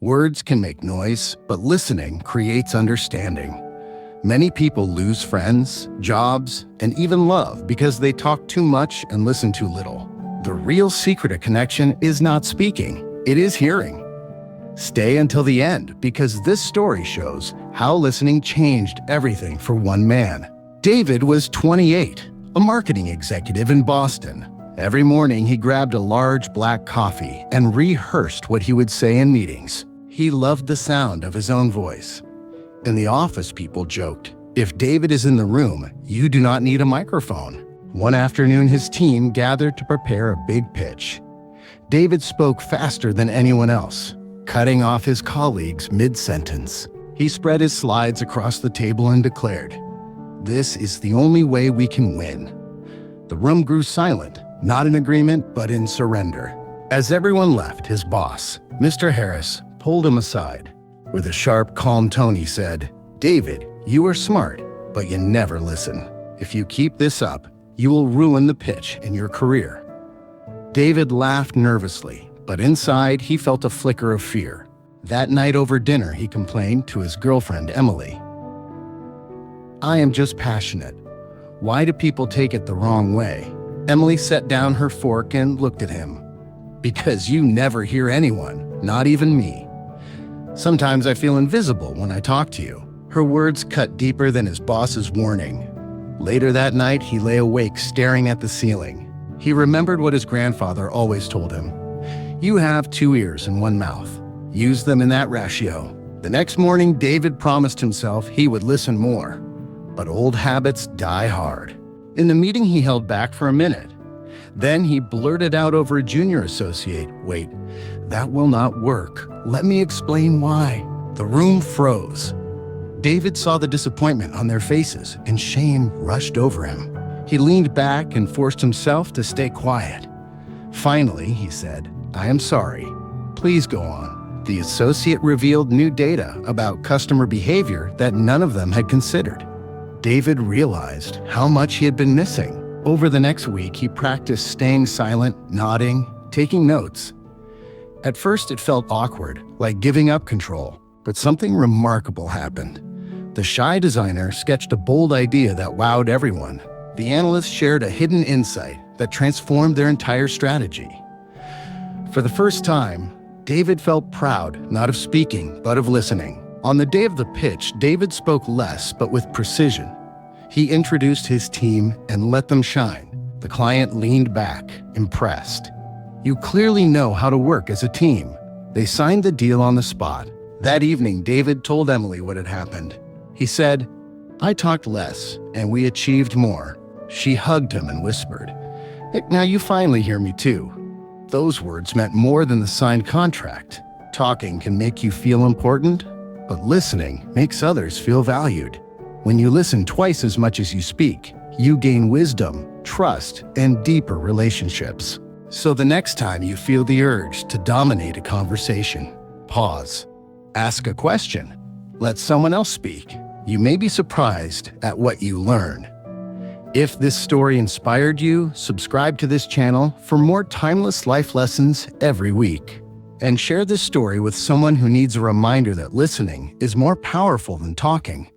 Words can make noise, but listening creates understanding. Many people lose friends, jobs, and even love because they talk too much and listen too little. The real secret of connection is not speaking, it is hearing. Stay until the end because this story shows how listening changed everything for one man. David was 28, a marketing executive in Boston. Every morning he grabbed a large black coffee and rehearsed what he would say in meetings. He loved the sound of his own voice. In the office, people joked, "If David is in the room, you do not need a microphone." One afternoon, his team gathered to prepare a big pitch. David spoke faster than anyone else, cutting off his colleagues mid-sentence. He spread his slides across the table and declared, "This is the only way we can win." The room grew silent, not in agreement, but in surrender. As everyone left, his boss, Mr. Harris, pulled him aside. With a sharp, calm tone, he said, "David, you are smart, but you never listen. If you keep this up, you will ruin the pitch in your career." David laughed nervously, but inside he felt a flicker of fear. That night over dinner, he complained to his girlfriend, Emily, "I am just passionate. Why do people take it the wrong way?" Emily set down her fork and looked at him. "Because you never hear anyone, not even me. Sometimes I feel invisible when I talk to you." Her words cut deeper than his boss's warning. Later that night, he lay awake staring at the ceiling. He remembered what his grandfather always told him. "You have 2 ears and 1 mouth. Use them in that ratio." The next morning, David promised himself he would listen more. But old habits die hard. In the meeting, he held back for a minute. Then he blurted out over a junior associate, "Wait, that will not work. Let me explain why." The room froze. David saw the disappointment on their faces, and shame rushed over him. He leaned back and forced himself to stay quiet. Finally, he said, "I am sorry. Please go on." The associate revealed new data about customer behavior that none of them had considered. David realized how much he had been missing. Over the next week, he practiced staying silent, nodding, taking notes. At first, it felt awkward, like giving up control, but something remarkable happened. The shy designer sketched a bold idea that wowed everyone. The analyst shared a hidden insight that transformed their entire strategy. For the first time, David felt proud, not of speaking, but of listening. On the day of the pitch, David spoke less, but with precision. He introduced his team and let them shine. The client leaned back, impressed. "You clearly know how to work as a team." They signed the deal on the spot. That evening, David told Emily what had happened. He said, "I talked less, and we achieved more." She hugged him and whispered, "Now you finally hear me too." Those words meant more than the signed contract. Talking can make you feel important, but listening makes others feel valued. When you listen twice as much as you speak, you gain wisdom, trust, and deeper relationships. So the next time you feel the urge to dominate a conversation, pause. Ask a question. Let someone else speak. You may be surprised at what you learn. If this story inspired you, subscribe to this channel for more timeless life lessons every week. And share this story with someone who needs a reminder that listening is more powerful than talking.